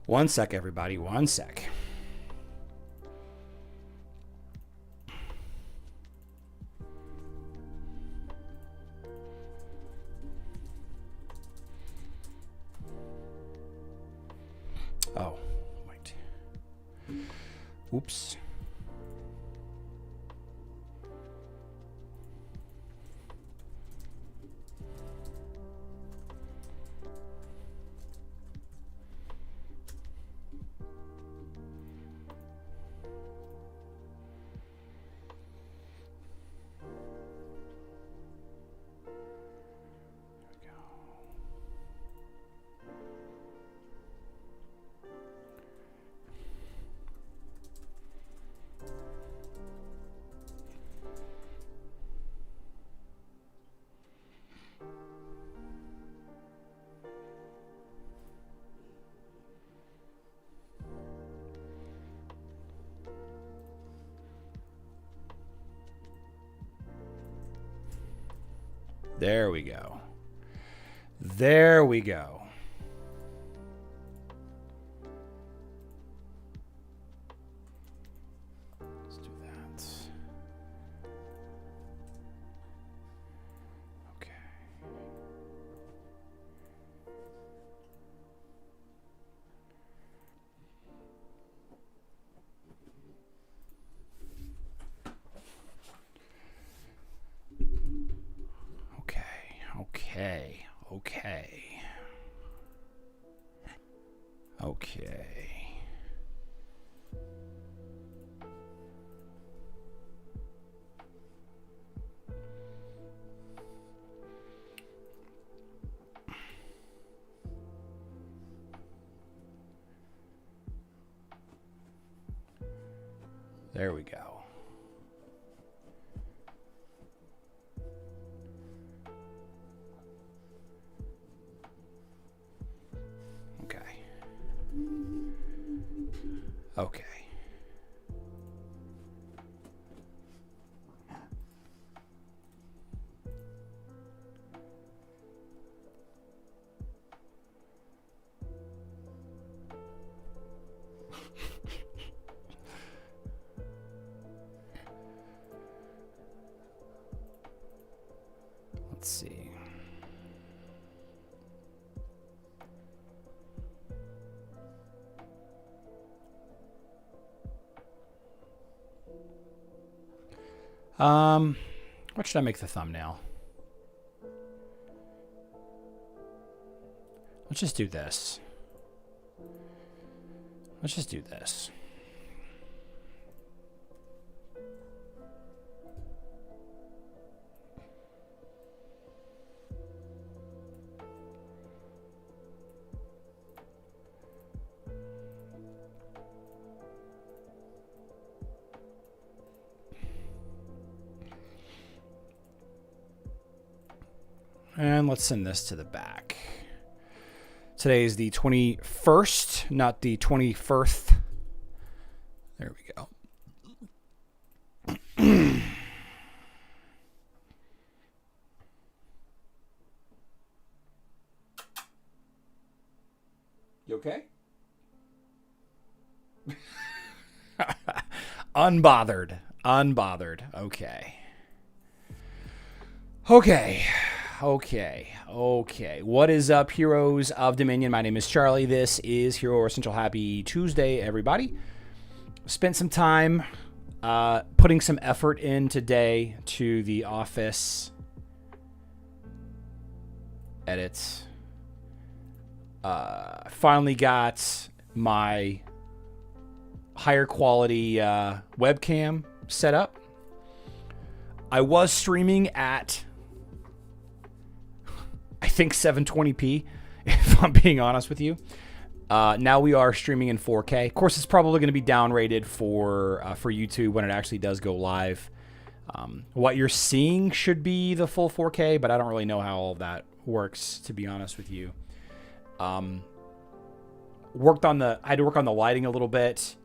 One sec, everybody. One sec. Oh, wait. Oops. There we go. There we go. Let's do that. Okay. Okay. There we go. Okay. Let's see. What should I make the thumbnail? Let's just do this. Let's just do this. And let's send this to the back. Today is the 21st, not the 21st. There we go. You okay? Unbothered. Okay. What is up, heroes of Dominion? My name is Charlie. This is Hero Essential. Happy Tuesday, everybody. Spent some time putting some effort in today to the office edits. Finally got my higher quality webcam set up. I was streaming at, I think, 720p, if I'm being honest with you. Now we are streaming in 4K. Of course, it's probably going to be downrated for YouTube when it actually does go live. What you're seeing should be the full 4K, but I don't really know how all of that works, to be honest with you. I had to work on the lighting a little bit.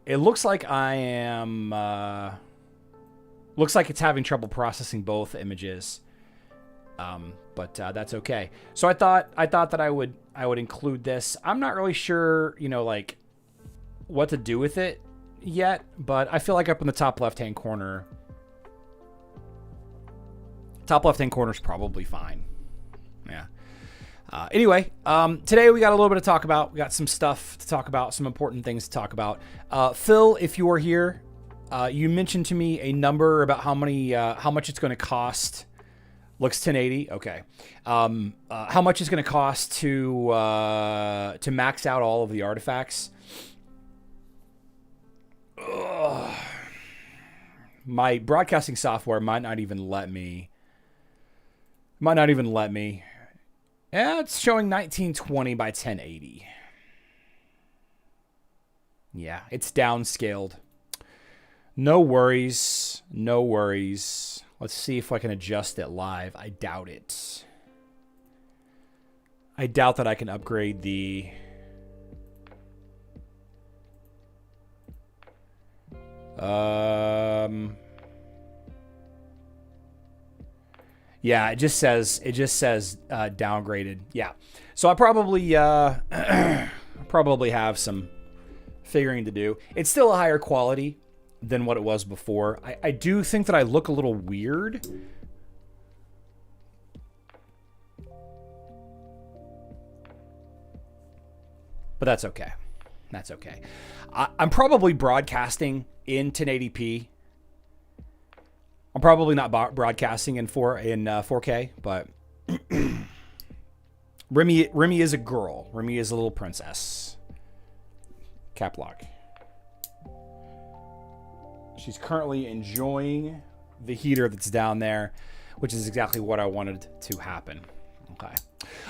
It looks like looks like it's having trouble processing both images. But that's okay. So I thought that I would I would include this. I'm not really sure, you know, like what to do with it yet, but I feel like up in the top left-hand corner is probably fine. Yeah. Anyway, today we got a little bit to talk about. We got some stuff to talk about, some important things to talk about. Phil, if you are here, you mentioned to me a number about how much it's going to cost. Looks 1080. Okay. How much it's going to cost to max out all of the artifacts. Ugh. My broadcasting software might not even let me. Yeah, it's showing 1920 by 1080. Yeah, it's downscaled. No worries. Let's see if I can adjust it live. I doubt it. I doubt that I can upgrade the... Yeah, it just says downgraded. Yeah. So I probably have some figuring to do. It's still a higher quality than what it was before. I do think that I look a little weird. But that's okay. That's okay. I'm probably broadcasting in 1080p. I'm probably not broadcasting in 4K, but Remy is a girl. Remy is a little princess. Cap lock. She's currently enjoying the heater that's down there, which is exactly what I wanted to happen. Okay.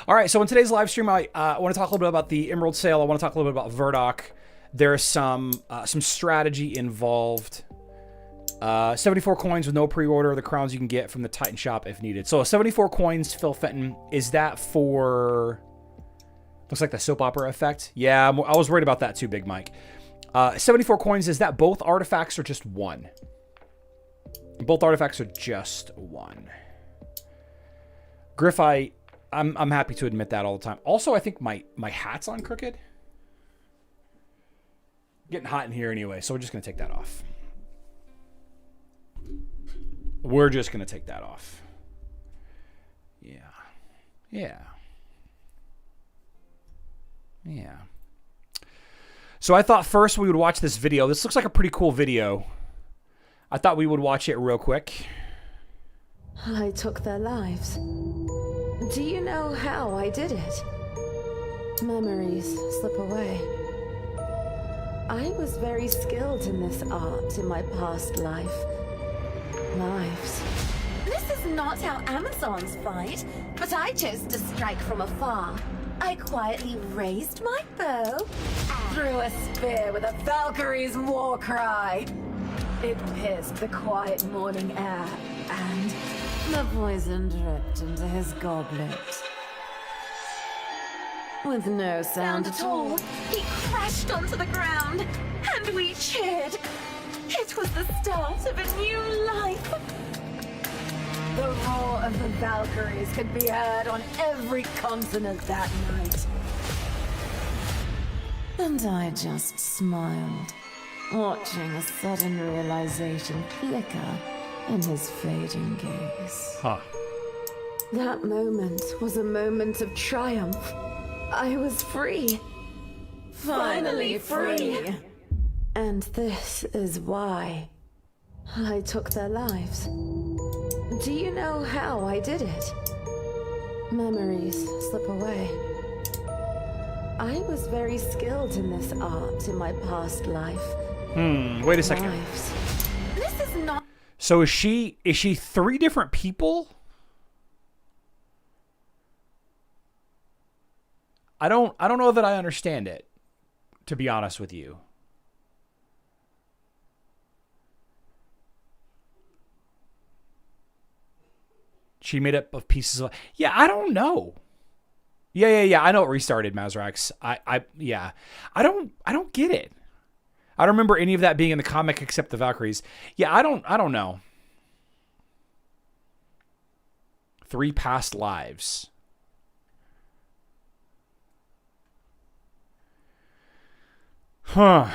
All right. So in today's live stream, I want to talk a little bit about the Emerald sale. I want to talk a little bit about Verdok. There's some strategy involved. 74 coins with no pre-order. The crowns you can get from the Titan shop if needed. So 74 coins, Phil Fenton. Is that for... Looks like the soap opera effect. Yeah, I was worried about that too, Big Mike. 74 coins, is that both artifacts or just one? Both artifacts are just one. Griff, I'm happy to admit that all the time. Also, I think my hat's on crooked. Getting hot in here anyway, so we're just going to take that off. We're just going to take that off. Yeah. Yeah. Yeah. So I thought first we would watch this video. This looks like a pretty cool video. I thought we would watch it real quick. I took their lives. Do you know how I did it? Memories slip away. I was very skilled in this art in my past life. Lives. This is not how Amazons fight, but I chose to strike from afar. I quietly raised my bow, threw a spear with a Valkyrie's war cry. It pierced the quiet morning air, and the poison dripped into his goblet. With no sound at all, he crashed onto the ground, and we cheered. It was the start of a new life. The roar of the Valkyries could be heard on every continent that night. And I just smiled, watching a sudden realization flicker in his fading gaze. Huh. That moment was a moment of triumph. I was free. Finally free. And this is why I took their lives. Do you know how I did it? Memories slip away. I was very skilled in this art in my past life. Wait a second. Lives. This is not... So is she three different people? I don't know that I understand it, to be honest with you. She made up of pieces of... Yeah, I don't know. Yeah. I know it restarted, Mazrax. I don't get it. I don't remember any of that being in the comic except the Valkyries. Yeah, I don't know. 3 past lives. Huh.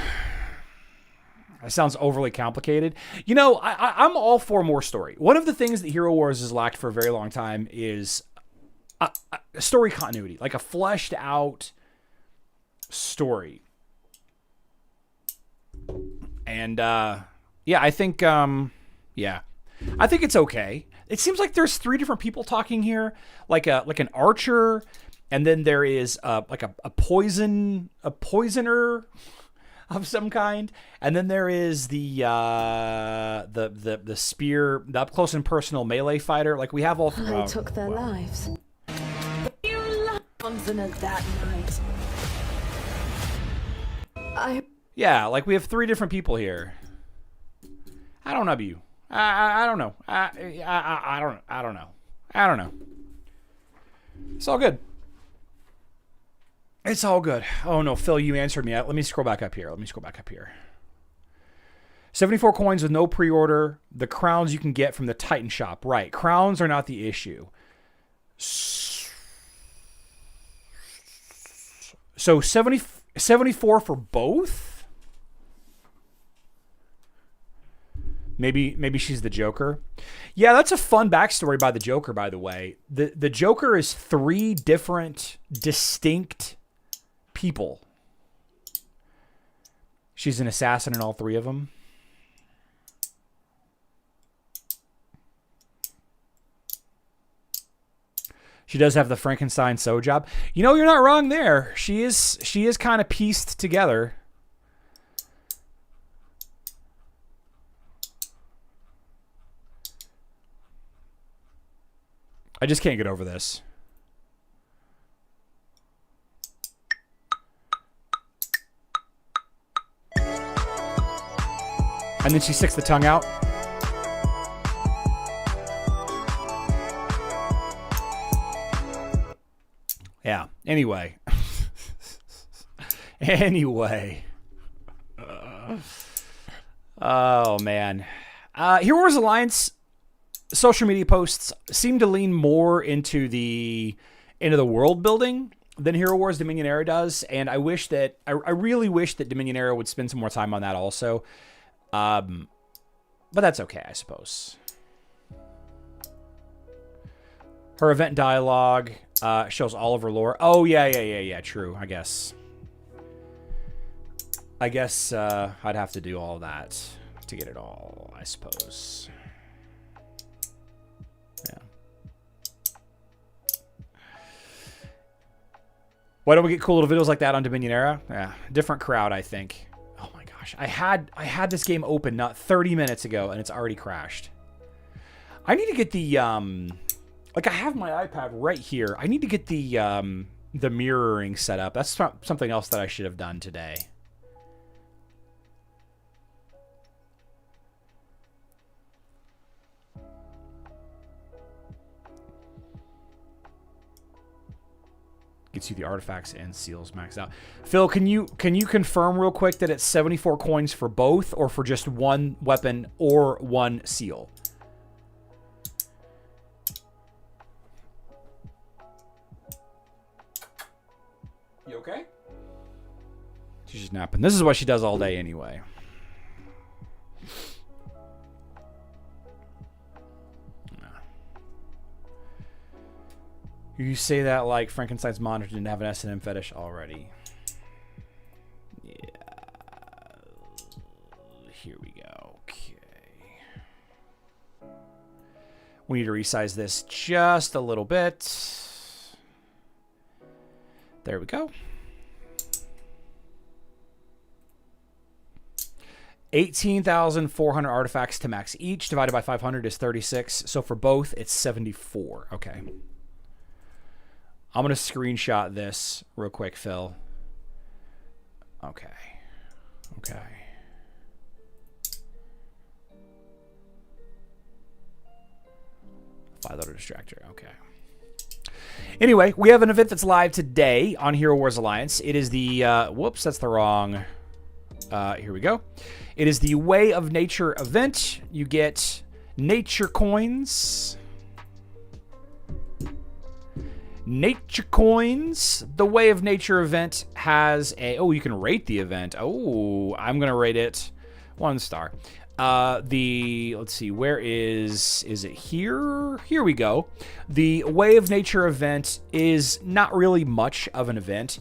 That sounds overly complicated. You know, I'm all for more story. One of the things that Hero Wars has lacked for a very long time is a story continuity, like a fleshed out story. And yeah, I think I think it's okay. It seems like there's 3 different people talking here, like an archer, and then there is like a poisoner of some kind, and then there is the spear, the up close and personal melee fighter. Like we have all. I took their lives. You loved that night. Yeah, like we have 3 different people here. I don't know you. I don't know. I don't know. I don't know. It's all good. It's all good. Oh no, Phil, you answered me. Let me scroll back up here. 74 coins with no pre-order. The crowns you can get from the Titan shop. Right. Crowns are not the issue. So 74 for both? Maybe she's the Joker. Yeah, that's a fun backstory by the Joker, by the way. The Joker is 3 different distinct people. She's an assassin in all 3 of them. She does have the Frankenstein sew job. You know, you're not wrong there. She is kind of pieced together. I just can't get over this. And then she sticks the tongue out. Yeah. Anyway. Oh, man. Hero Wars Alliance social media posts seem to lean more into the world building than Hero Wars Dominion Era does. And I really wish that Dominion Era would spend some more time on that also. But that's okay, I suppose. Her event dialogue shows all of her lore. Oh, yeah, true, I guess. I'd have to do all that to get it all, I suppose. Yeah. Why don't we get cool little videos like that on Dominion Era? Yeah, different crowd, I think. Oh my gosh, I had this game open not 30 minutes ago and it's already crashed. I need to get the like I have my iPad right here. I need to get the mirroring set up. That's something else that I should have done today. Gets you the artifacts and seals maxed out. Phil, can you confirm real quick that it's 74 coins for both or for just one weapon or one seal? You okay? She's just napping. This is what she does all day anyway. You say that like Frankenstein's monster didn't have an S&M fetish already. Yeah. Here we go. Okay. We need to resize this just a little bit. There we go. 18,400 artifacts to max each. Divided by 500 is 36. So for both, it's 74. Okay. I'm going to screenshot this real quick, Phil. Okay. Okay. Five-letter distractor. Okay. Anyway, we have an event that's live today on Hero Wars Alliance. It is the... whoops, that's the wrong... here we go. It is the Way of Nature event. You get nature coins... Nature Coins. The Way of Nature event has a... Oh, you can rate the event. Oh, I'm going to rate it 1 star. Let's see, where is it here? Here we go. The Way of Nature event is not really much of an event.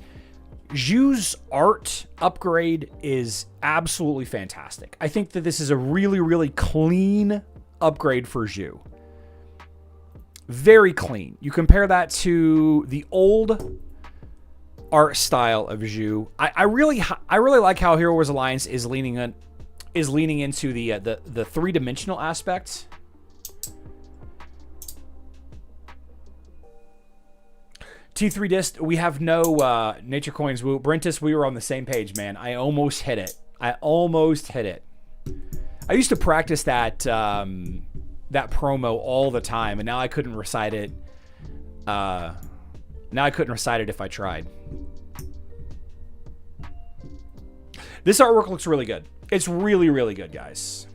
Zhu's art upgrade is absolutely fantastic. I think that this is a really, really clean upgrade for Zhu. Very clean. You compare that to the old art style of Zhu. I really like how Hero Wars Alliance is leaning into the three-dimensional aspect. T3 Disc, we have no Nature Coins. Brentus, we were on the same page, man. I almost hit it. I used to practice that that promo all the time, and now I couldn't recite it. Now I couldn't recite it if I tried. This artwork looks really good. It's really, really good, guys.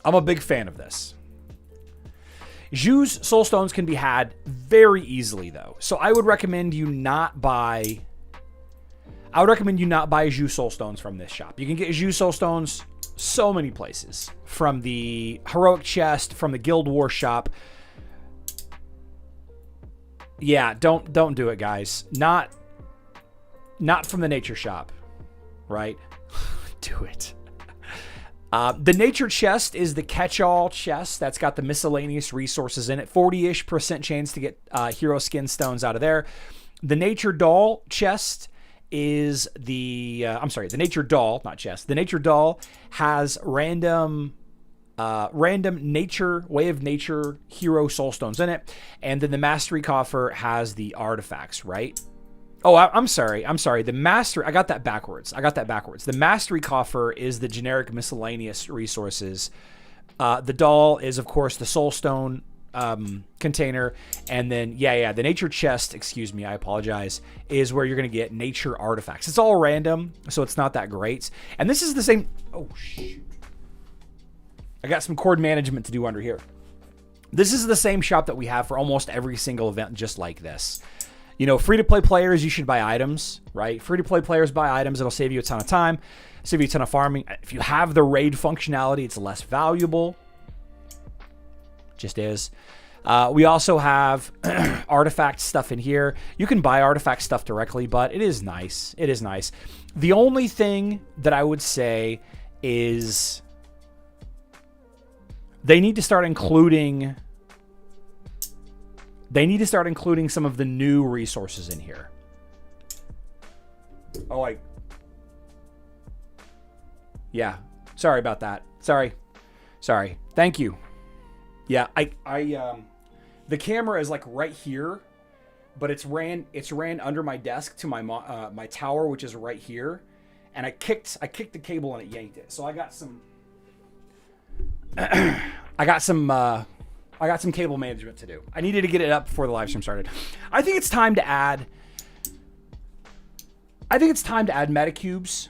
I'm a big fan of this. Zhu's Soulstones can be had very easily, though. So I would recommend you not buy... Zhu Soulstones from this shop. You can get Zhu Soulstones so many places. From the Heroic Chest, from the Guild Wars shop. Yeah, don't do it, guys. Not from the Nature shop, right? Do it. The Nature Chest is the catch-all chest that's got the miscellaneous resources in it. 40-ish% chance to get hero skin stones out of there. The Nature Doll chest is the... the Nature Doll, not chest. The Nature Doll has random nature, Way of Nature hero soulstones in it. And then the Mastery Coffer has the artifacts, right? Oh, I'm sorry. The Mastery... I got that backwards. The Mastery Coffer is the generic miscellaneous resources. The Doll is, of course, the Soulstone container. And then, the Nature Chest, excuse me, I apologize, is where you're going to get nature artifacts. It's all random, so it's not that great. And this is the same... Oh, shoot. I got some cord management to do under here. This is the same shop that we have for almost every single event just like this. You know, free-to-play players, you should buy items, right? Free-to-play players buy items. It'll save you a ton of time, save you a ton of farming. If you have the raid functionality, it's less valuable. Just is. We also have artifact stuff in here. You can buy artifact stuff directly, but it is nice. It is nice. The only thing that I would say is they need to start including... some of the new resources in here. Oh, yeah. Sorry about that. Sorry. Thank you. Yeah, the camera is like right here, but it's ran under my desk to my my tower, which is right here, and I kicked the cable and it yanked it. So I got some cable management to do. I needed to get it up before the live stream started. I think it's time to add metacubes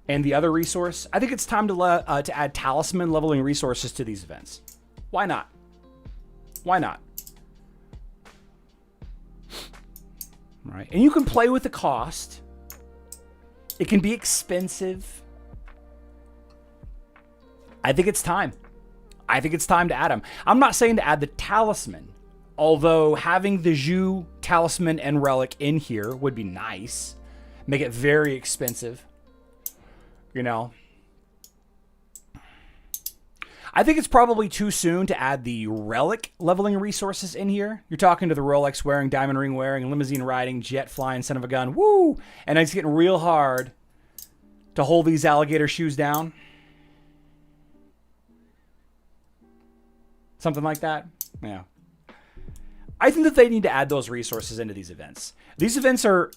and the other resource. I think it's time to add talisman leveling resources to these events. Why not? Why not? Right. And you can play with the cost. It can be expensive. I think it's time. I think it's time to add them. I'm not saying to add the talisman, although having the Zhu talisman and relic in here would be nice. Make it very expensive. You know. I think it's probably too soon to add the relic leveling resources in here. You're talking to the Rolex wearing, diamond ring wearing, limousine riding, jet flying, son of a gun. Woo! And it's getting real hard to hold these alligator shoes down. Something like that. Yeah. I think that they need to add those resources into these events. These events are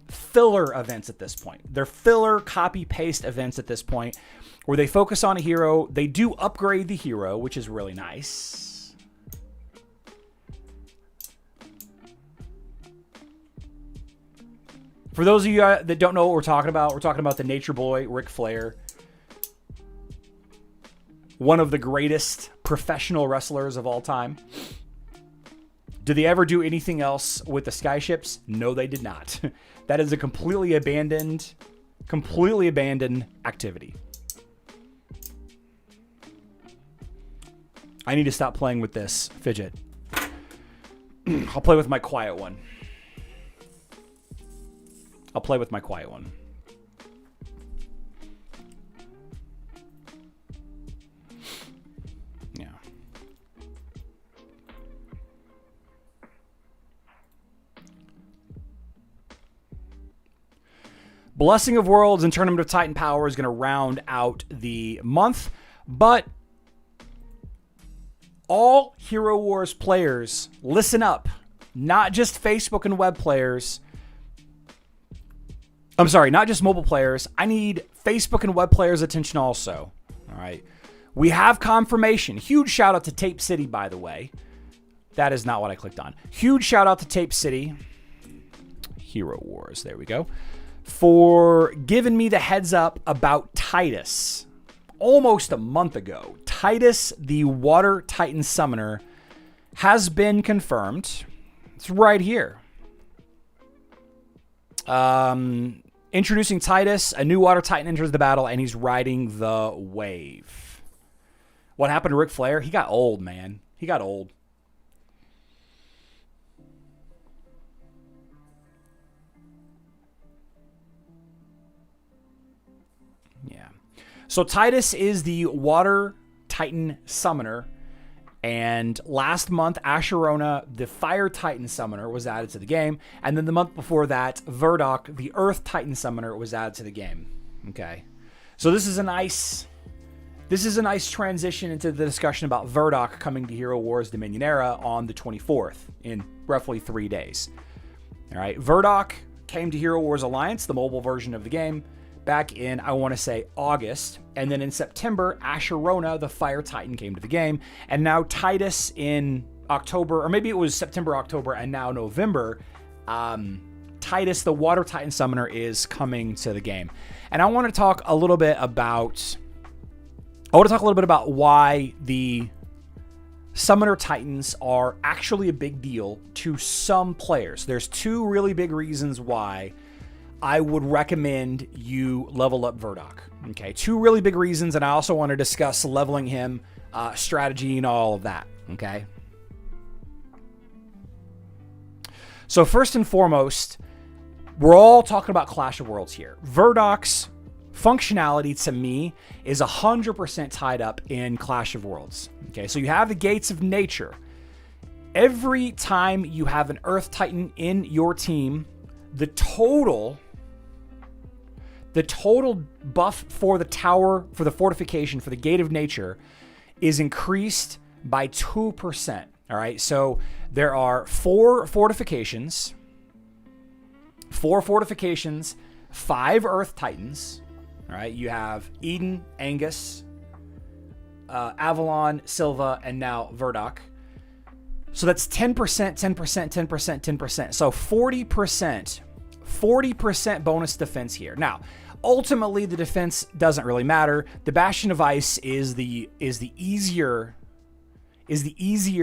filler events at this point. They're filler copy-paste events at this point where they focus on a hero. They do upgrade the hero, which is really nice. For those of you that don't know what we're talking about the Nature Boy, Ric Flair. One of the greatest professional wrestlers of all time. Did they ever do anything else with the skyships? No, they did not. That is a completely abandoned activity. I need to stop playing with this fidget. I'll play with my quiet one. Yeah. Blessing of Worlds and Tournament of Titan Power is going to round out the month, but all Hero Wars players, listen up. Not just Facebook and web players. I'm sorry, not just mobile players. I need Facebook and web players' attention also. All right. We have confirmation. Huge shout out to Tape City, by the way. That is not what I clicked on. Huge shout out to Tape City. Hero Wars. There we go. For giving me the heads up about Titus almost a month ago. Titus, the Water Titan Summoner, has been confirmed. It's right here. Introducing Titus, a new Water Titan enters the battle, and he's riding the wave. What happened to Ric Flair? He got old, man. He got old. Yeah. So Titus is the Water Titan Summoner. And last month, Asherona, the Fire Titan Summoner, was added to the game. And then the month before that, Verdok, the Earth Titan Summoner, was added to the game. Okay. So this is a nice transition into the discussion about Verdok coming to Hero Wars Dominion Era on the 24th in roughly 3 days. All right. Verdok came to Hero Wars Alliance, the mobile version of the game, back in, I want to say, August. And then in September, Asherona, the Fire Titan, came to the game. And now Titus in October, or maybe it was September, October, and now November, Titus, the Water Titan Summoner, is coming to the game. And I want to talk a little bit about why the Summoner Titans are actually a big deal to some players. There's two really big reasons why I would recommend you level up Verdok. Okay, two really big reasons, and I also want to discuss leveling him, strategy, and all of that. Okay. So first and foremost, we're all talking about Clash of Worlds here. Verdok's functionality to me is 100% tied up in Clash of Worlds. Okay, so you have the Gates of Nature. Every time you have an Earth Titan in your team, the total buff for the tower, for the fortification, for the Gate of Nature is increased by 2%. All right. So there are 4 fortifications, 5 Earth Titans. All right. You have Eden, Angus, Avalon, Silva, and now Verdok. So that's 10%, 10%, 10%, 10%. So 40% bonus defense here. Now, ultimately, the defense doesn't really matter. The Bastion of Ice is the easier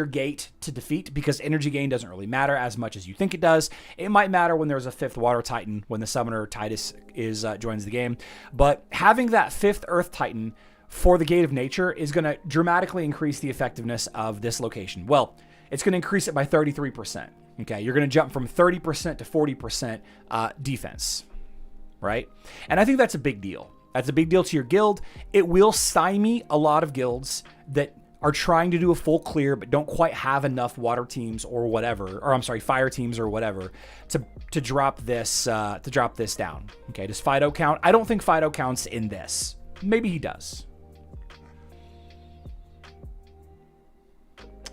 gate to defeat because energy gain doesn't really matter as much as you think it does. It might matter when there's a 5th Water Titan, when the Summoner Titus joins the game. But having that 5th Earth Titan for the Gate of Nature is going to dramatically increase the effectiveness of this location. Well, it's going to increase it by 33%. Okay, you're going to jump from 30% to 40% defense, right? And I think that's a big deal. That's a big deal to your guild. It will stymie a lot of guilds that are trying to do a full clear but don't quite have enough water teams or whatever, or I'm sorry, fire teams or whatever to drop this down. Okay, does Fido count? I don't think Fido counts in this. Maybe he does.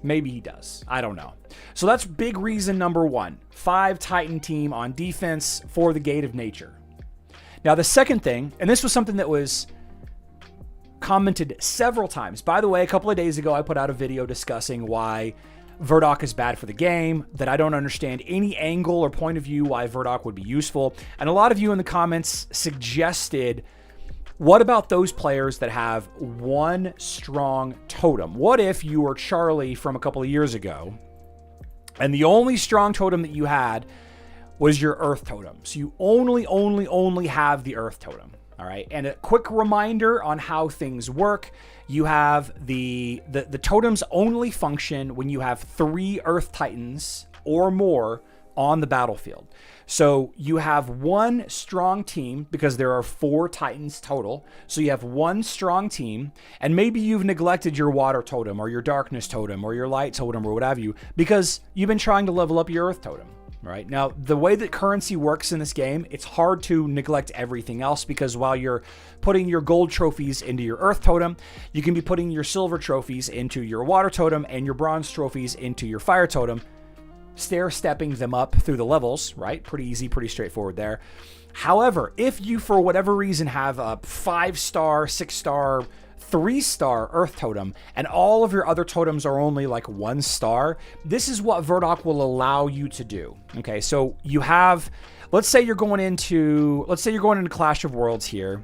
Maybe he does. I don't know. So that's big reason number 1. 5 Titan team on defense for the Gate of Nature. Now the second thing, and this was something that was commented several times. By the way, a couple of days ago, I put out a video discussing why Verdok is bad for the game, that I don't understand any angle or point of view why Verdok would be useful. And a lot of you in the comments suggested, what about those players that have one strong totem? What if you were Charlie from a couple of years ago And the only strong totem that you had was your earth totem. So you only have the earth totem. All right. And a quick reminder on how things work. You have the totems only function when you have 3 earth titans or more on the battlefield. So you have one strong team because there are 4 titans total. So you have one strong team, and maybe you've neglected your water totem or your darkness totem or your light totem or what have you because you've been trying to level up your earth totem. Right now, the way that currency works in this game, it's hard to neglect everything else because while you're putting your gold trophies into your earth totem, you can be putting your silver trophies into your water totem and your bronze trophies into your fire totem, stair-stepping them up through the levels, right? Pretty easy, pretty straightforward there. However, if you, for whatever reason, have a 5-star, 6-star, 3-star earth totem and all of your other totems are only like 1 star, this is what Verdok will allow you to do. Okay, so you have, let's say you're going into Clash of Worlds here.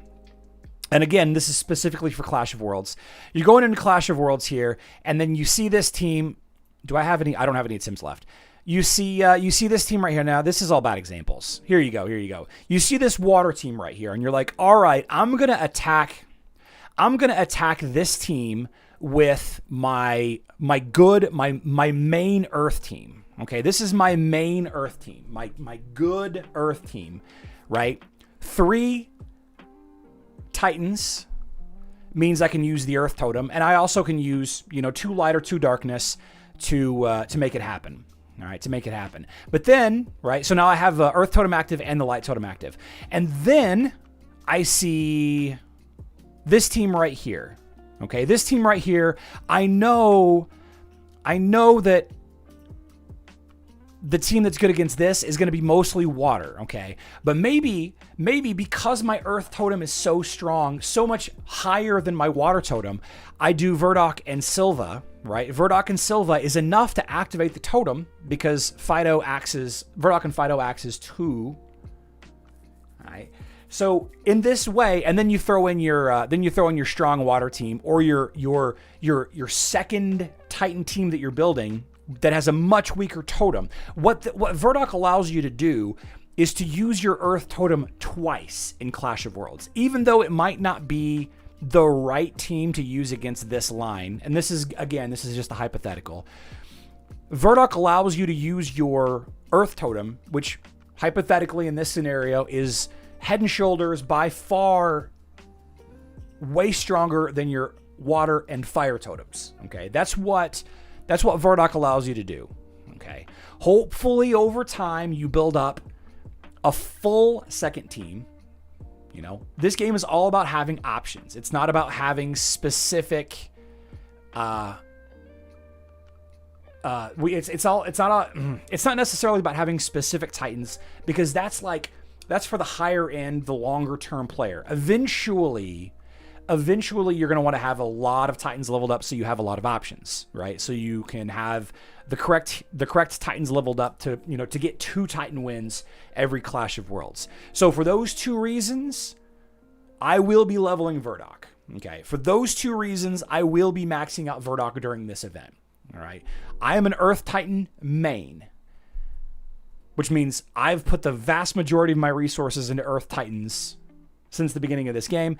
And again, this is specifically for Clash of Worlds. You're going into Clash of Worlds here, and then you see this team. Do I have any? I don't have any Sims left. You see this team right here. Now, this is all bad examples. Here you go. You see this water team right here, and you're like, all right, I'm gonna attack this team with my main earth team. Okay, this is my main earth team, my good earth team, right? 3 titans means I can use the earth totem, and I also can use 2 light or 2 darkness to make it happen. All right, to make it happen. But then, right, so now I have the earth totem active and the light totem active, and then I see this team right here. Okay, this team right here, I know that the team that's good against this is going to be mostly water, okay? But maybe because my earth totem is so strong, so much higher than my water totem, I do Verdok and Silva, right? Verdok and Silva is enough to activate the totem because Verdok and Fido axes 2. All right. So in this way, and then you throw in your strong water team or your second Titan team that you're building that has a much weaker totem. What Verdok allows you to do is to use your Earth totem twice in Clash of Worlds, even though it might not be the right team to use against this line. And this is just a hypothetical. Verdok allows you to use your Earth totem, which hypothetically in this scenario is head and shoulders by far way stronger than your water and fire totems. Okay, that's what Verdok allows you to do. Okay, hopefully over time you build up a full second team. This game is all about having options. It's not about having specific. It's not necessarily about having specific Titans because that's for the higher end, the longer term player. Eventually you're going to want to have a lot of Titans leveled up so you have a lot of options, right? So you can have the correct Titans leveled up to get 2 Titan wins every Clash of Worlds. So for those 2 reasons, I will be leveling Verdok. Okay, for those 2 reasons, I will be maxing out Verdok during this event. All right, I am an Earth Titan main, which means I've put the vast majority of my resources into Earth Titans since the beginning of this game.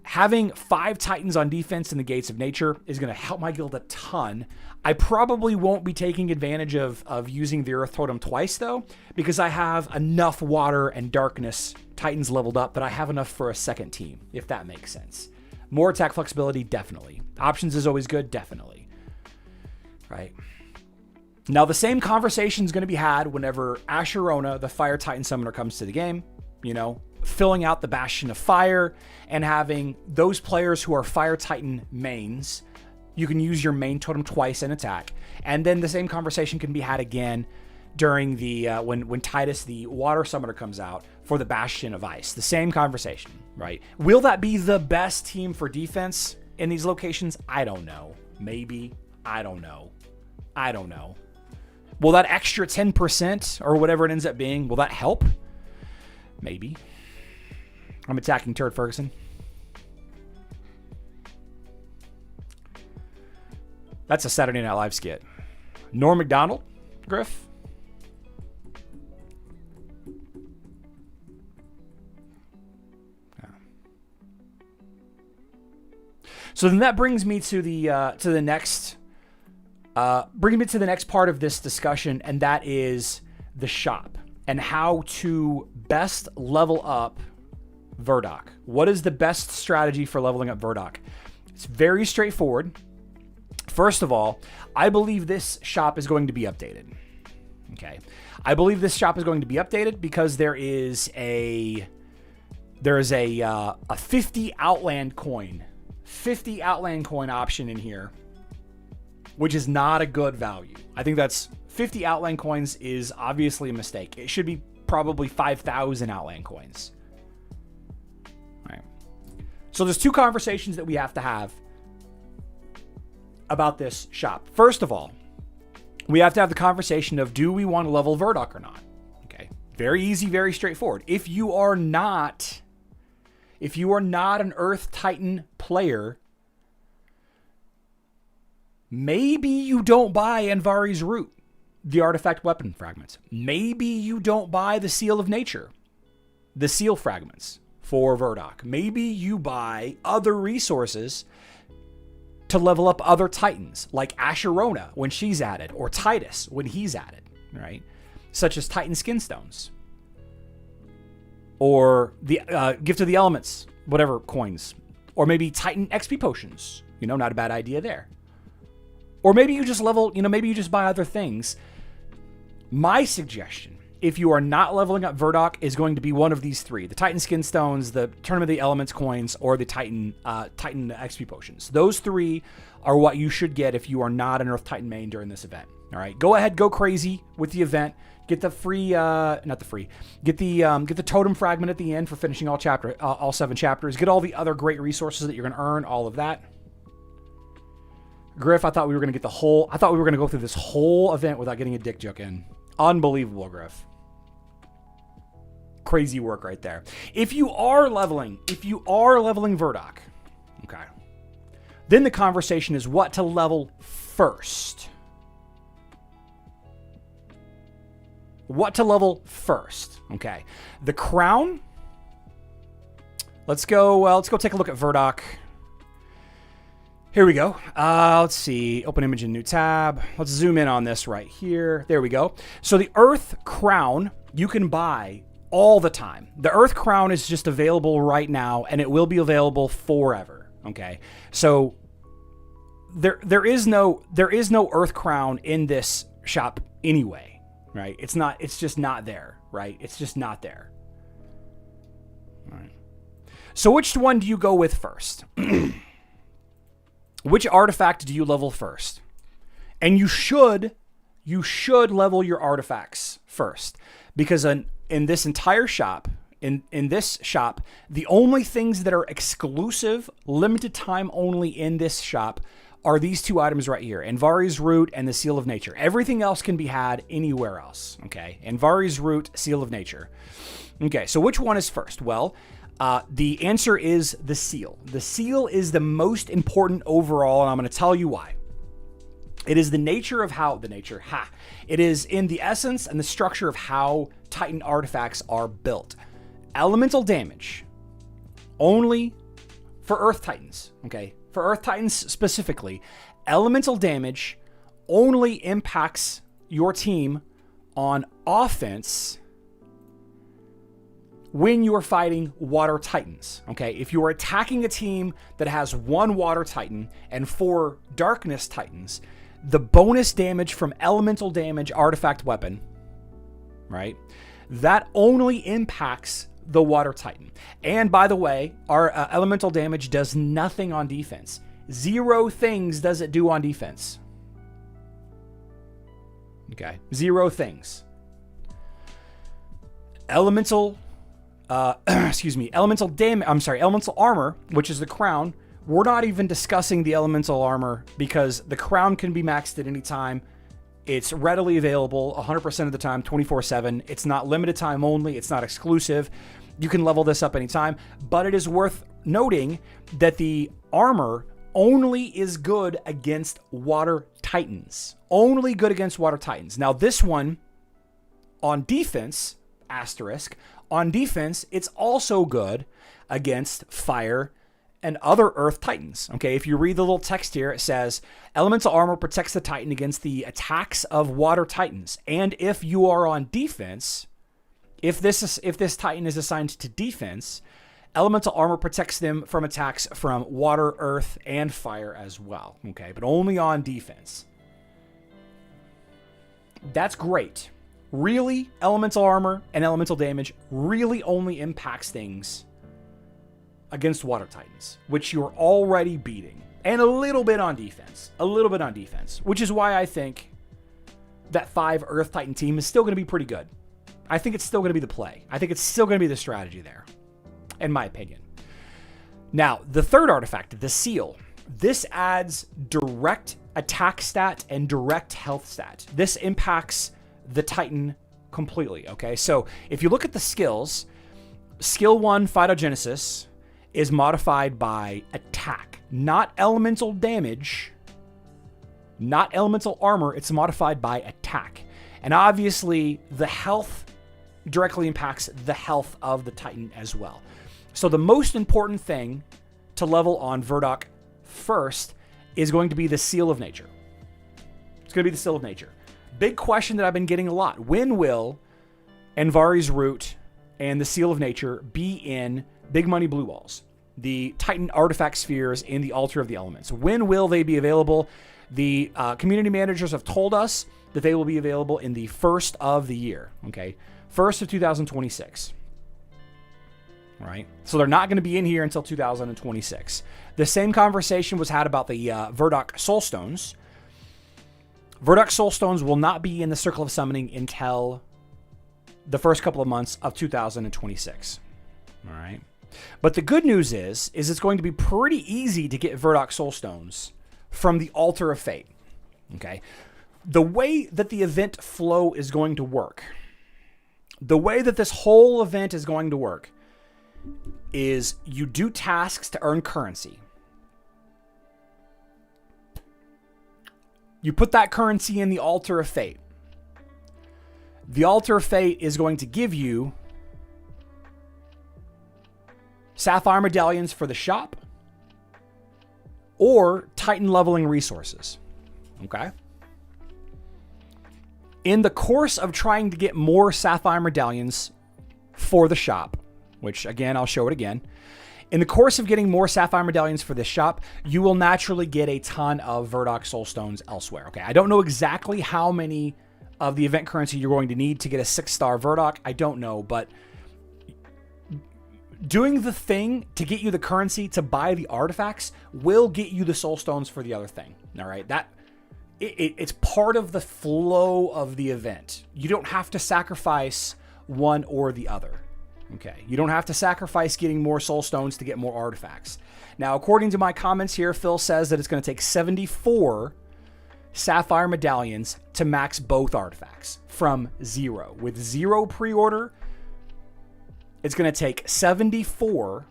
Having 5 Titans on defense in the Gates of Nature is going to help my guild a ton. I probably won't be taking advantage of using the Earth Totem twice, though, because I have enough Water and Darkness Titans leveled up that I have enough for a second team, if that makes sense. More attack flexibility, definitely. Options is always good, definitely. Right? Now, the same conversation is going to be had whenever Asherona, the Fire Titan Summoner, comes to the game. Filling out the Bastion of Fire and having those players who are Fire Titan mains, you can use your main totem twice in attack. And then the same conversation can be had again during the when Titus, the Water Summoner, comes out for the Bastion of Ice. The same conversation, right? Will that be the best team for defense in these locations? I don't know. Maybe. I don't know. Will that extra 10% or whatever it ends up being, will that help? Maybe. I'm attacking Turd Ferguson. That's a Saturday Night Live skit. Norm Macdonald, Griff? So then that brings me to the next part of this discussion, and that is the shop and how to best level up Verdok. What is the best strategy for leveling up Verdok? It's very straightforward. First of all, I believe this shop is going to be updated. Okay, I believe this shop is going to be updated because there is a 50 Outland coin. 50 Outland coin option in here, which is not a good value. I think that's 50 Outland coins is obviously a mistake. It should be probably 5,000 Outland coins. All right. So there's two conversations that we have to have about this shop. First of all, we have to have the conversation of, do we want to level Verdok or not? Okay. Very easy, very straightforward. If you are not an Earth Titan player, maybe you don't buy Anvari's Root, the artifact weapon fragments. Maybe you don't buy the Seal of Nature, the seal fragments for Verdok. Maybe you buy other resources to level up other Titans, like Asherona when she's added, or Titus when he's added, right? Such as Titan Skin Stones. Or the Gift of the Elements, whatever coins. Or maybe Titan XP potions. Not a bad idea there. Or maybe you just level, maybe you just buy other things. My suggestion, if you are not leveling up Verdok, is going to be one of these three. The Titan Skin Stones, the Tournament of the Elements coins, or the Titan XP potions. Those three are what you should get if you are not an Earth Titan main during this event. All right, go ahead, go crazy with the event. Get the free, get the totem fragment at the end for finishing all 7 chapters. Get all the other great resources that you're going to earn, all of that. Griff, I thought we were going to go through this whole event without getting a dick joke in. Unbelievable, Griff. Crazy work right there. If you are leveling Verdok, okay, then the conversation is what to level first. What to level first, okay? The crown. Let's go take a look at Verdok. Here we go. Let's see. Open image in new tab. Let's zoom in on this right here. There we go. So the Earth Crown you can buy all the time. The Earth Crown is just available right now, and it will be available forever. Okay. So there is no Earth Crown in this shop anyway. Right? It's just not there, right? It's just not there. All right. So which one do you go with first? Which artifact do you level first? And you should level your artifacts first, because in this entire shop, in this shop, the only things that are exclusive, limited time only in this shop are these two items right here, Anvari's Root and the Seal of Nature. Everything else can be had anywhere else, okay? Anvari's Root, Seal of Nature. Okay, so which one is first? Well, the answer is the Seal. The Seal is the most important overall, and I'm going to tell you why. It is it is in the essence and the structure of how Titan artifacts are built. Elemental damage, only for Earth Titans, okay? For Earth Titans specifically, elemental damage only impacts your team on offense when you are fighting Water Titans, okay? If you are attacking a team that has 1 Water Titan and 4 Darkness Titans, the bonus damage from elemental damage artifact weapon, right? That only impacts the Water Titan. And by the way, our elemental damage does nothing on defense. 0 things does it do on defense. Okay, 0 things. Elemental armor, which is the crown. We're not even discussing the elemental armor because the crown can be maxed at any time. It's readily available 100% of the time, 24/7. It's not limited time only. It's not exclusive. You can level this up anytime, but it is worth noting that the armor only is good against Water Titans. Only good against Water Titans. Now this one, on defense, asterisk, on defense, it's also good against Fire and other Earth Titans. Okay, if you read the little text here, it says, Elemental Armor protects the Titan against the attacks of Water Titans. And if you are on defense, if this Titan is assigned to defense, Elemental Armor protects them from attacks from Water, Earth, and Fire as well. Okay, but only on defense. That's great. Really, Elemental Armor and Elemental Damage really only impacts things against Water Titans, which you're already beating. And a little bit on defense. A little bit on defense. Which is why I think that 5 Earth Titan team is still going to be pretty good. I think it's still going to be the play. I think it's still going to be the strategy there, in my opinion. Now, the third artifact, the Seal. This adds direct attack stat and direct health stat. This impacts the Titan completely, okay? So if you look at the skills, Skill 1, Phytogenesis, is modified by attack, not elemental damage, not elemental armor. It's modified by attack. And obviously, the health directly impacts the health of the Titan as well. So the most important thing to level on Verdok first is going to be the Seal of Nature. It's going to be the Seal of Nature. Big question that I've been getting a lot. When will Anvari's Root and the Seal of Nature be in Big Money Blue Balls, the Titan artifact spheres in the Altar of the Elements? When will they be available? The community managers have told us that they will be available in the first of the year, okay? First of 2026, right? So they're not going to be in here until 2026. The same conversation was had about the Verdok Soulstones. Verdok Soulstones will not be in the Circle of Summoning until the first couple of months of 2026, all right? But the good news is it's going to be pretty easy to get Verdok Soulstones from the Altar of Fate, okay? The way that the event flow is going to work, the way that this whole event is going to work is you do tasks to earn currency. You put that currency in the Altar of Fate. The Altar of Fate is going to give you Sapphire Medallions for the shop or Titan leveling resources. Okay? In the course of trying to get more Sapphire Medallions for the shop, which again, I'll show it again. In the course of getting more Sapphire Medallions for this shop, you will naturally get a ton of Verdok Soulstones elsewhere. Okay, I don't know exactly how many of the event currency you're going to need to get a 6-star Verdok. I don't know, but doing the thing to get you the currency to buy the artifacts will get you the Soulstones for the other thing. All right, it's part of the flow of the event. You don't have to sacrifice one or the other. Okay, you don't have to sacrifice getting more Soulstones to get more artifacts. Now, according to my comments here, Phil says that it's going to take 74 Sapphire Medallions to max both artifacts from 0. With 0 pre-order, it's going to take 74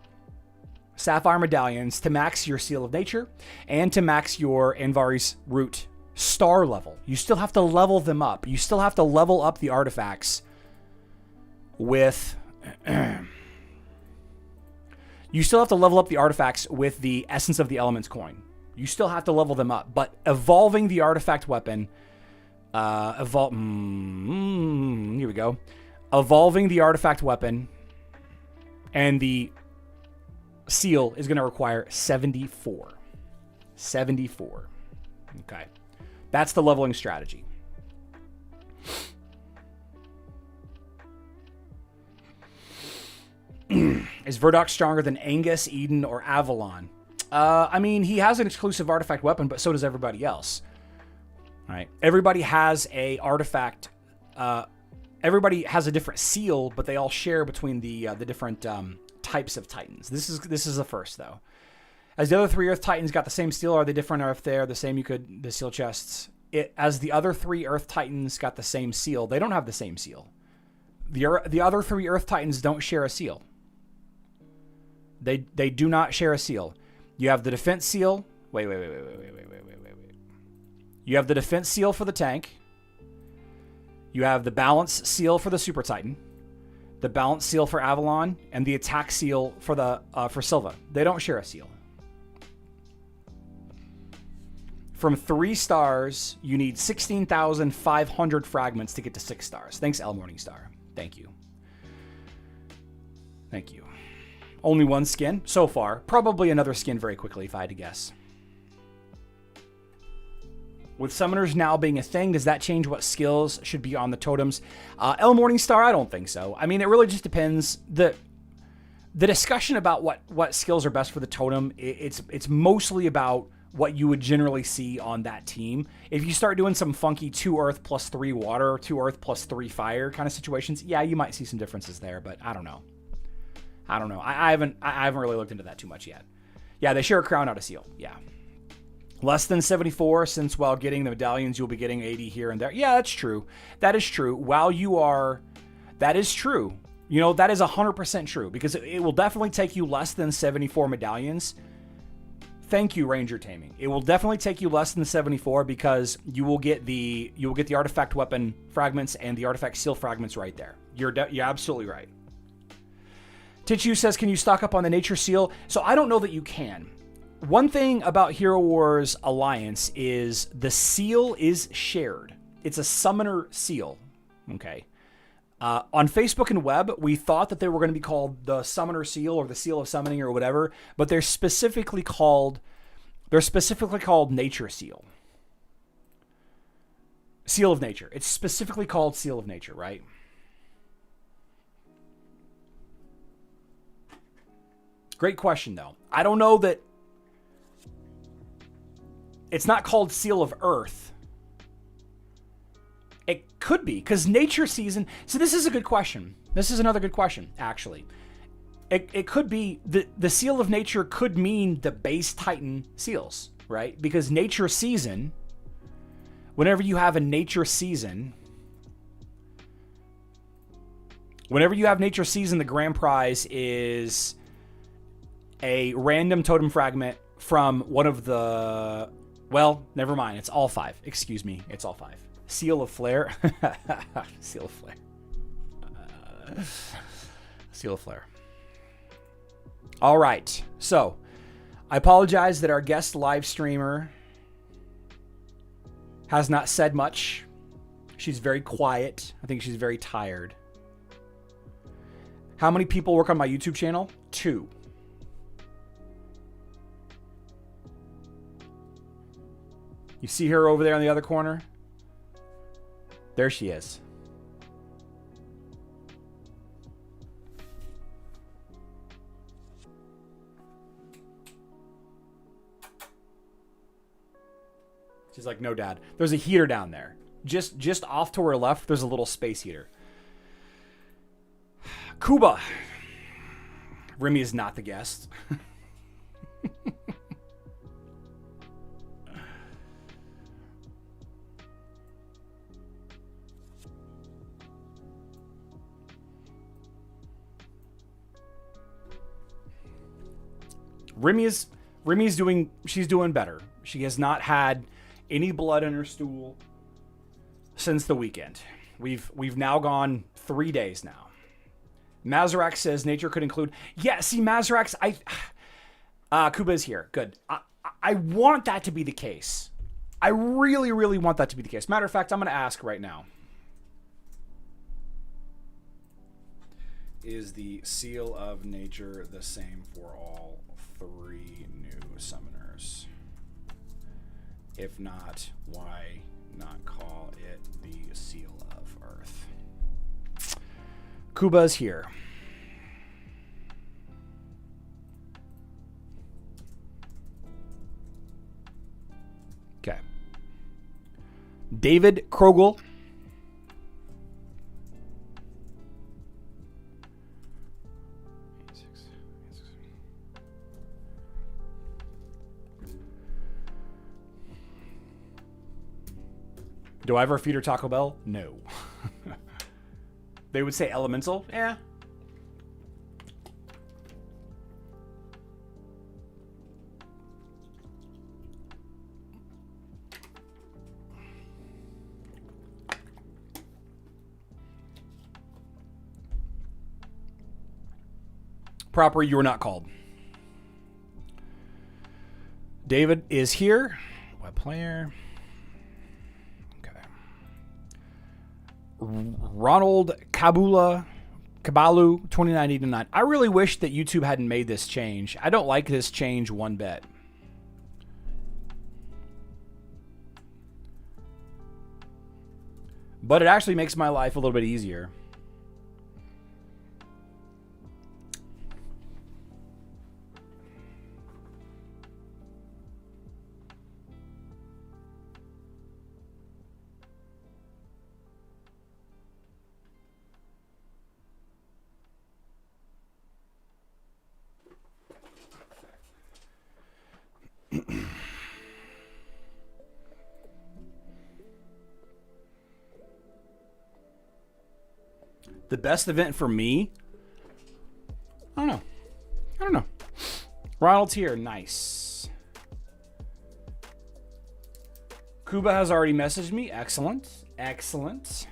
Sapphire Medallions to max your Seal of Nature and to max your Anvari's Root star level. You still have to level them up. You still have to level up the artifacts with... you still have to level up the artifacts with the Essence of the Elements coin. You still have to level them up, but evolving the artifact weapon, here we go. Evolving the artifact weapon and the seal is going to require 74. 74. Okay. That's the leveling strategy. Is Verdok stronger than Angus, Eden, or Avalon? I mean, he has an exclusive artifact weapon, but so does everybody else. All right. Everybody has a artifact. Everybody has a different seal, but they all share between the different types of Titans. This is the first though. As the other 3 Earth Titans got the same seal, are they different, or if they're the same, the seal chests? As the other 3 Earth Titans got the same seal, they don't have the same seal. The other 3 Earth Titans don't share a seal. They do not share a seal. You have the defense seal. Wait. You have the defense seal for the tank. You have the balance seal for the Super Titan, the balance seal for Avalon, and the attack seal for the for Silva. They don't share a seal. From 3 stars, you need 16,500 fragments to get to 6 stars. Thanks, L Morningstar. Thank you. Thank you. Only 1 skin so far. Probably another skin very quickly if I had to guess. With summoners now being a thing, does that change what skills should be on the totems? L Morningstar, I don't think so. I mean, it really just depends. The discussion about what skills are best for the totem, it's mostly about what you would generally see on that team. If you start doing some funky 2 earth plus 3 water, or 2 earth plus 3 fire kind of situations, yeah, you might see some differences there, but I don't know. I haven't really looked into that too much yet. Yeah, they share a crown, not a seal. Yeah. Less than 74, since while getting the medallions, you'll be getting 80 here and there. Yeah, that's true. That is true. That is true. You know, that is 100% true, because it will definitely take you less than 74 medallions. Thank you, Ranger Taming. It will definitely take you less than 74, because you will get the artifact weapon fragments and the artifact seal fragments right there. You're absolutely right. Tichu says, can you stock up on the nature seal? So I don't know that you can. One thing about Hero Wars Alliance is the seal is shared. It's a summoner seal. Okay. On Facebook and web, we thought that they were going to be called the Summoner Seal or the Seal of Summoning or whatever, but they're specifically called Nature Seal. Seal of Nature. It's specifically called Seal of Nature, right? Great question, though. I don't know that it's not called Seal of Earth. It could be, because Nature Season... So this is a good question. This is another good question, actually. It could be... The Seal of Nature could mean the base Titan seals, right? Because Nature Season... Whenever you have a Nature Season... the grand prize is a random totem fragment from one of the... Well, never mind. It's all 5. Excuse me. It's all 5. Seal of Flare. Seal of Flare. Seal of Flare. All right. So, I apologize that our guest live streamer has not said much. She's very quiet. I think she's very tired. How many people work on my YouTube channel? 2. You see her over there in the other corner? There she is. She's like, no, Dad. There's a heater down there. Just off to her left, there's a little space heater. Kuba. Remy is not the guest. Remy's doing better. She has not had any blood in her stool since the weekend. We've now gone 3 days now. Mazarax says nature could include... Yeah, see, Mazarax, Kuba's here. Good. I want that to be the case. I really, really want that to be the case. Matter of fact, I'm going to ask right now. Is the Seal of Nature the same for all 3 new summoners? If not, why not call it the Seal of Earth? Kuba's here. Okay. David Krogel. Do I ever feed her Taco Bell? No. They would say elemental? Yeah. Proper, you were not called. David is here. Web player. Okay. Ronald Kabalu 2989. I really wish that YouTube hadn't made this change. I don't like this change one bit. But it actually makes my life a little bit easier. The best event for me? I don't know. Ronald's here. Nice. Kuba has already messaged me. Excellent. Excellent.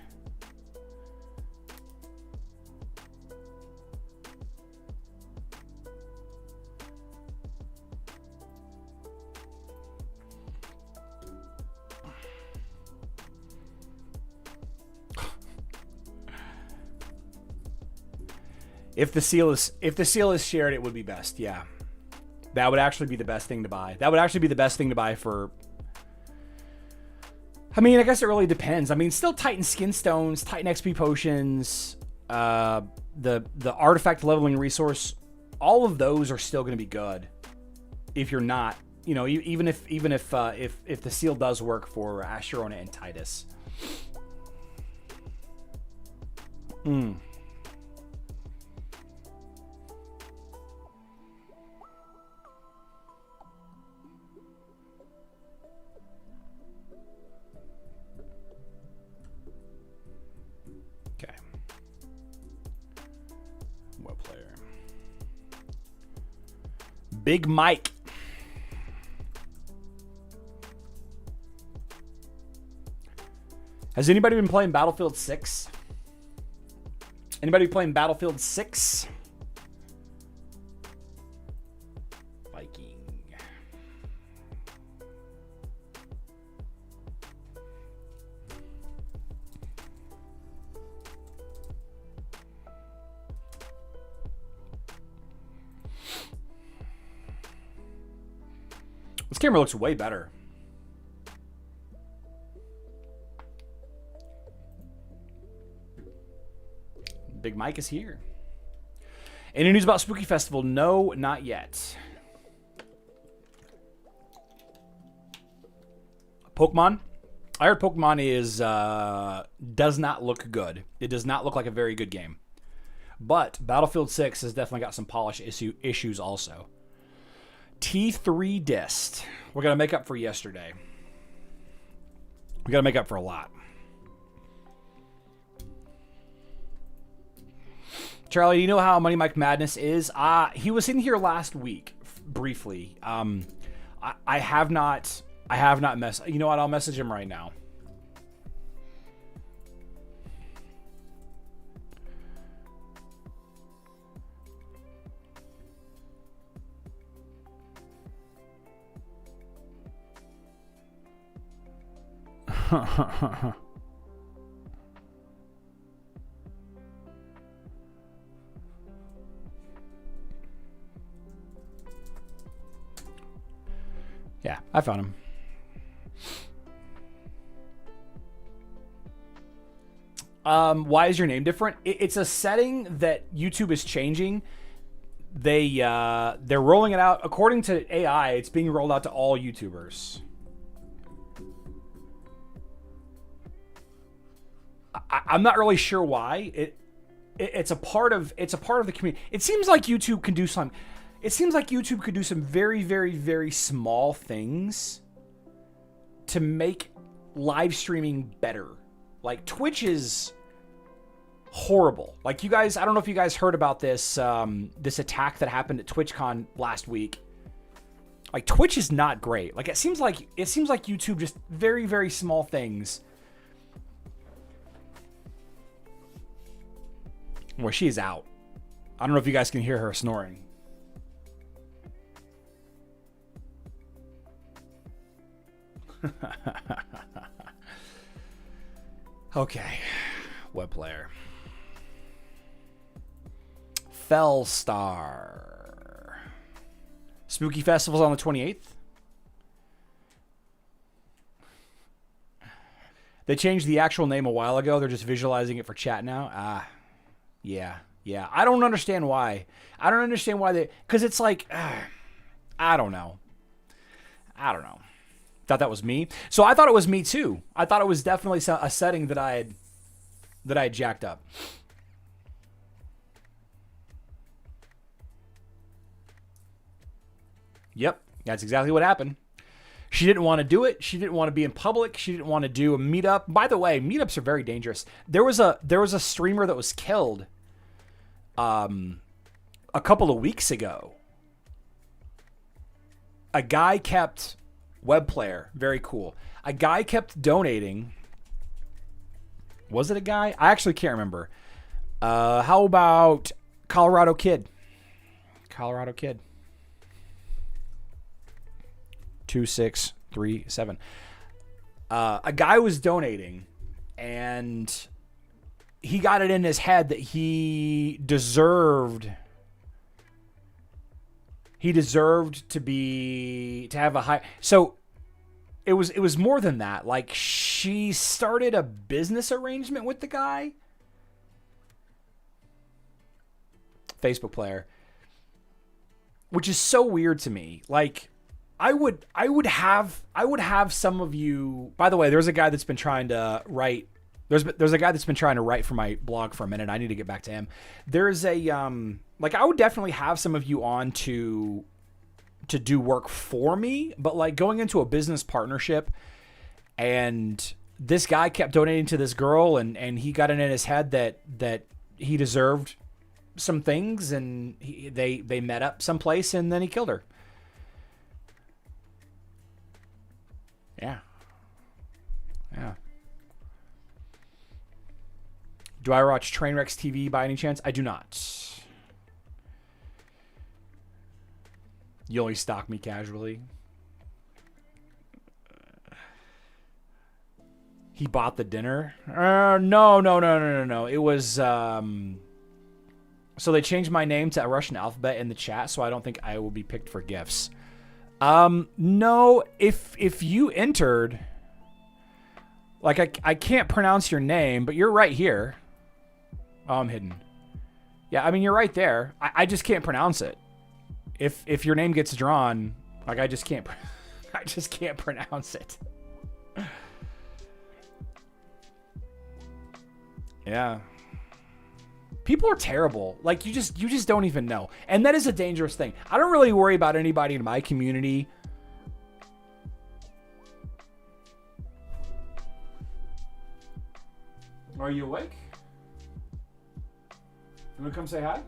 If the seal is shared, it would be best. Yeah, that would actually be the best thing to buy. That would actually be the best thing to buy for. I mean, I guess it really depends. I mean, still Titan skin stones, Titan XP potions, the artifact leveling resource. All of those are still going to be good. If you're not, you know, even if the seal does work for Asherona and Titus. Big Mike. Has anybody been playing Battlefield 6? Anybody playing Battlefield 6? Viking. This camera looks way better. Big Mike is here. Any news about Spooky Festival? No, not yet. Pokemon? I heard Pokemon is does not look good. It does not look like a very good game. But Battlefield 6 has definitely got some polish issues also. T3 dist. We're going to make up for yesterday. We got to make up for a lot. Charlie, you know how Money Mike Madness is? He was in here last week, briefly. I have not you know what? I'll message him right now. Yeah, I found him. Why is your name different? It's a setting that YouTube is changing. They're rolling it out according to AI. It's being rolled out to all YouTubers. I'm not really sure why. It's a part of the community. It seems like YouTube can do some. It seems like YouTube could do some very, very, very small things to make live streaming better. Like Twitch is horrible. Like you guys, I don't know if you guys heard about this this attack that happened at TwitchCon last week. Like Twitch is not great. Like it seems like YouTube just very, very small things. Well, she's out. I don't know if you guys can hear her snoring. Okay. Web player. Fellstar. Spooky Festival's on the 28th. They changed the actual name a while ago. They're just visualizing it for chat now. Yeah. I don't understand why. Because it's like, I don't know. Thought that was me. So I thought it was me too. I thought it was definitely a setting that I had jacked up. Yep, that's exactly what happened. She didn't want to do it. She didn't want to be in public. She didn't want to do a meetup. By the way, meetups are very dangerous. There was a streamer that was killed a couple of weeks ago. A guy kept web player, very cool. A guy kept donating. Was it a guy? I actually can't remember. How about Colorado Kid? 2637. A guy was donating, and he got it in his head that he deserved to have a high. So it was more than that. Like, she started a business arrangement with the guy. Facebook player, which is so weird to me. Like, I would have some of you. By the way, there's a guy that's been trying to write. There's a guy that's been trying to write for my blog for a minute. I need to get back to him. There's a like, I would definitely have some of you on to do work for me, but like going into a business partnership, and this guy kept donating to this girl, and he got it in his head that he deserved some things, and they met up someplace, and then he killed her. Yeah. Do I watch Trainwrecks TV by any chance? I do not. You only stalk me casually. He bought the dinner? No. It was so they changed my name to a Russian alphabet in the chat, so I don't think I will be picked for gifts. No, if you entered, like, I can't pronounce your name, but you're right here. Oh, I'm hidden. Yeah, I mean, you're right there. I just can't pronounce it. If your name gets drawn, like, I just can't pronounce it. Yeah. People are terrible. Like, you just don't even know. And that is a dangerous thing. I don't really worry about anybody in my community. Are you awake? You want to come say hi?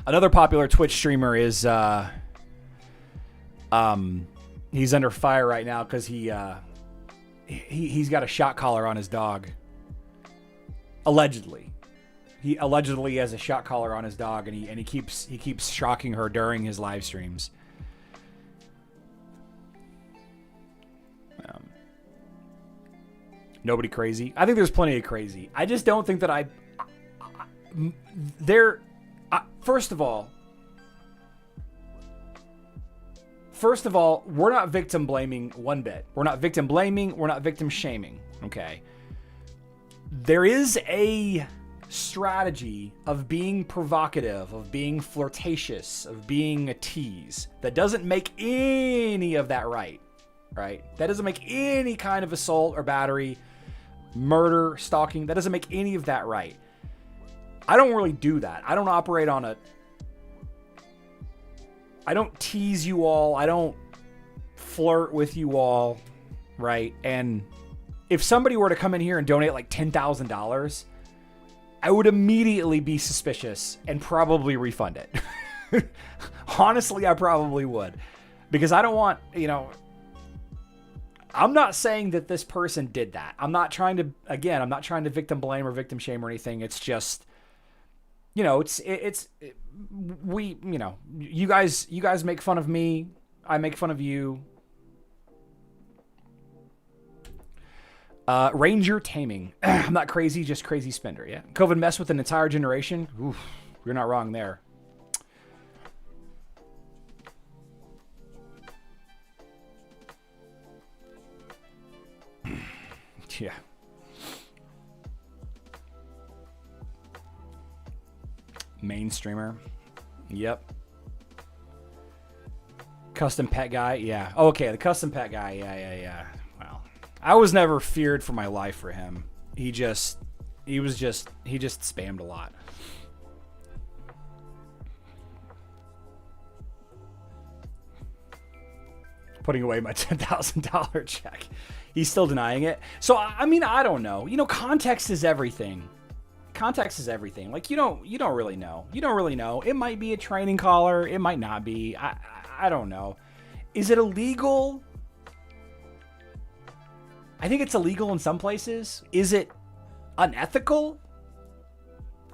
Another popular Twitch streamer is he's under fire right now because he's got a shot collar on his dog. Allegedly. He allegedly has a shot collar on his dog, and he keeps shocking her during his live streams. Nobody crazy. I think there's plenty of crazy. I just don't think that first of all, we're not victim blaming one bit. We're not victim blaming. We're not victim shaming. Okay. There is a strategy of being provocative, of being flirtatious, of being a tease that doesn't make any of that right. Right? That doesn't make any kind of assault or battery, murder, stalking. That doesn't make any of that right. I don't really do that. I don't operate on I don't tease you all. I don't flirt with you all, right? And if somebody were to come in here and donate like $10,000, I would immediately be suspicious and probably refund it. Honestly, I probably would. Because I don't want, I'm not saying that this person did that. I'm not trying to victim blame or victim shame or anything. It's just, you know, you guys make fun of me. I make fun of you. Ranger taming. I'm not crazy, just crazy spender. Yeah. COVID messed with an entire generation. Oof, you're not wrong there. Yeah. Main streamer. Yep. Custom pet guy. Yeah. Okay. The custom pet guy. Yeah. Well, I was never feared for my life for him. He just spammed a lot. Putting away my $10,000 check. He's still denying it. So, I mean, I don't know. You know, context is everything. Context is everything. Like, you don't really know. You don't really know. It might be a training collar. It might not be. I don't know. Is it illegal? I think it's illegal in some places. Is it unethical?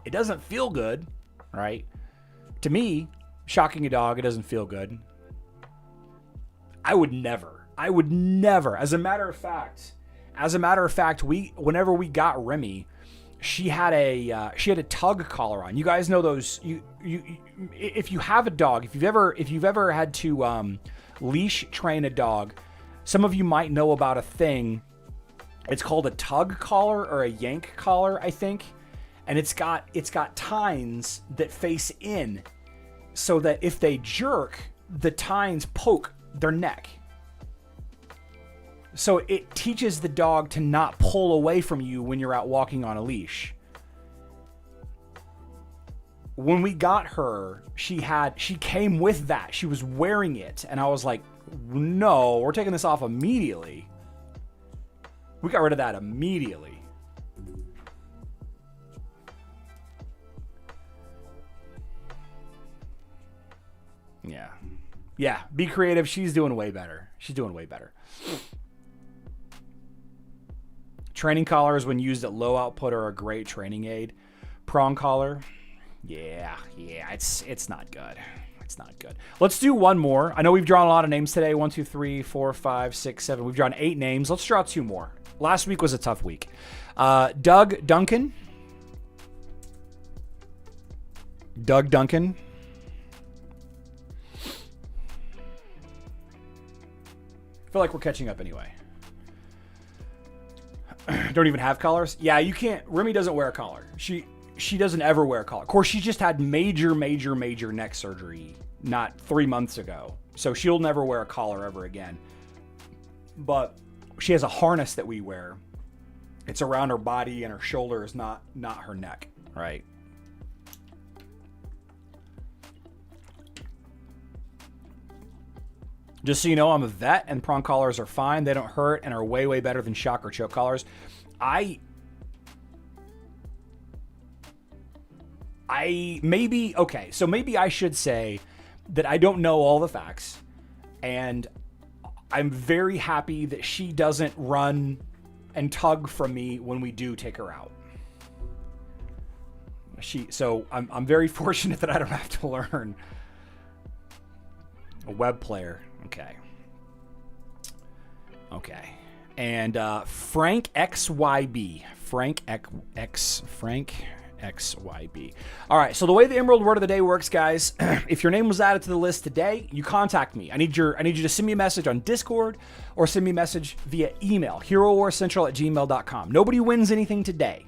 It doesn't feel good, right? To me, shocking a dog, it doesn't feel good. I would never. As a matter of fact, whenever we got Remy, she had a tug collar on. You guys know those. If you have a dog, if you've ever had to leash train a dog, some of you might know about a thing. It's called a tug collar or a yank collar, I think, and it's got tines that face in, so that if they jerk, the tines poke their neck. So it teaches the dog to not pull away from you when you're out walking on a leash. When we got her, she came with that. She was wearing it. And I was like, no, we're taking this off immediately. We got rid of that immediately. Yeah. Yeah, be creative. She's doing way better. Training collars, when used at low output, are a great training aid. Prong collar, yeah, it's not good. It's not good. Let's do one more. I know we've drawn a lot of names today. 1, 2, 3, 4, 5, 6, 7. We've drawn 8 names. Let's draw 2 more. Last week was a tough week. Doug Duncan. I feel like we're catching up anyway. Don't even have collars? Yeah, you can't. Remy doesn't wear a collar. She doesn't ever wear a collar. Of course, she just had major neck surgery not 3 months ago. So she'll never wear a collar ever again. But she has a harness that we wear. It's around her body and her shoulders, not her neck, right? Just so you know, I'm a vet, and prong collars are fine. They don't hurt and are way, way better than shock or choke collars. Maybe I should say that I don't know all the facts, and I'm very happy that she doesn't run and tug from me when we do take her out. So I'm very fortunate that I don't have to learn. A web player. Okay. And Frank XYB. Frank XYB. All right, so the way the Emerald Word of the Day works, guys, if your name was added to the list today, you contact me. I need you to send me a message on Discord or send me a message via email, herowarcentral@gmail.com. Nobody wins anything today.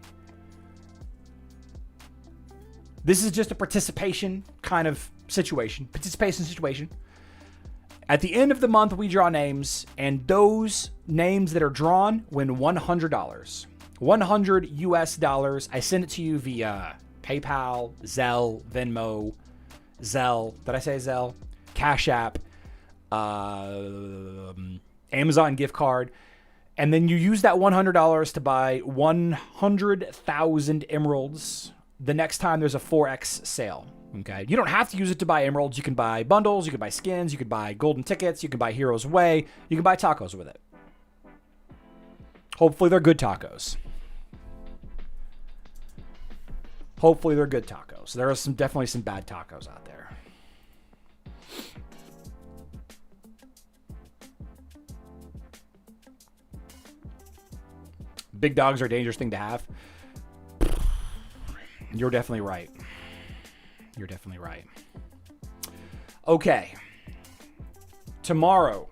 This is just a participation situation. At the end of the month, we draw names, and those names that are drawn win $100. $100 US. I send it to you via PayPal, Zelle, Venmo, Zelle. Did I say Zelle? Cash App, Amazon gift card. And then you use that $100 to buy 100,000 emeralds the next time there's a 4X sale. Okay, you don't have to use it to buy emeralds. You can buy bundles, you can buy skins, you can buy golden tickets, you can buy Heroes Way, you can buy tacos with it. Hopefully they're good tacos. Hopefully they're good tacos. There are definitely some bad tacos out there. Big dogs are a dangerous thing to have. You're definitely right. You're definitely right. Okay. Tomorrow,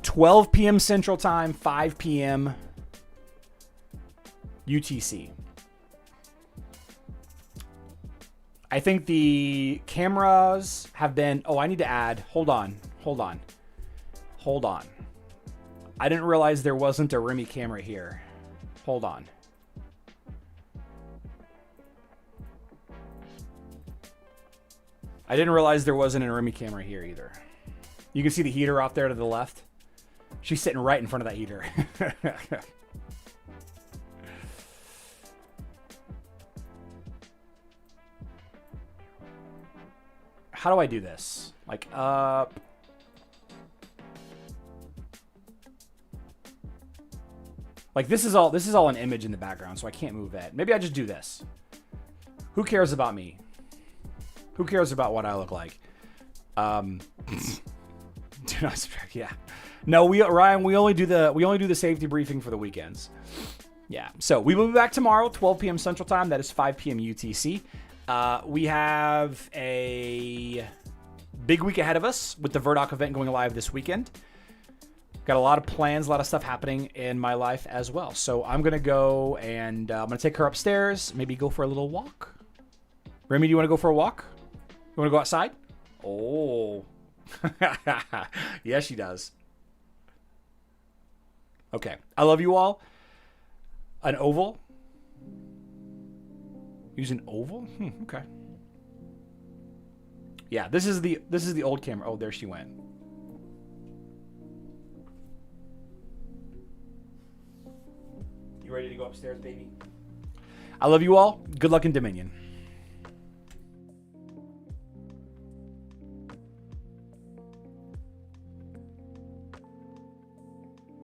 12 p.m. Central Time, 5 p.m. UTC. I think the cameras have been... Oh, I need to add... Hold on. I didn't realize there wasn't a Remy camera here. Hold on. I didn't realize there wasn't a Remy camera here either. You can see the heater off there to the left. She's sitting right in front of that heater. How do I do this? Like up. Like this is all an image in the background, so I can't move it. Maybe I just do this. Who cares about me? Who cares about what I look like? Do not subtract. Yeah. No, Ryan, we only do the safety briefing for the weekends. Yeah. So we will be back tomorrow, 12 p.m. Central Time. That is 5 p.m. UTC. We have a big week ahead of us with the Verdoc event going live this weekend. Got a lot of plans, a lot of stuff happening in my life as well. So I'm going to go and I'm going to take her upstairs, maybe go for a little walk. Remy, do you want to go for a walk? You want to go outside? Oh. Yes, she does. Okay. I love you all. An oval? Use an oval? Okay. Yeah, this is the old camera. Oh, there she went. You ready to go upstairs, baby? I love you all. Good luck in Dominion.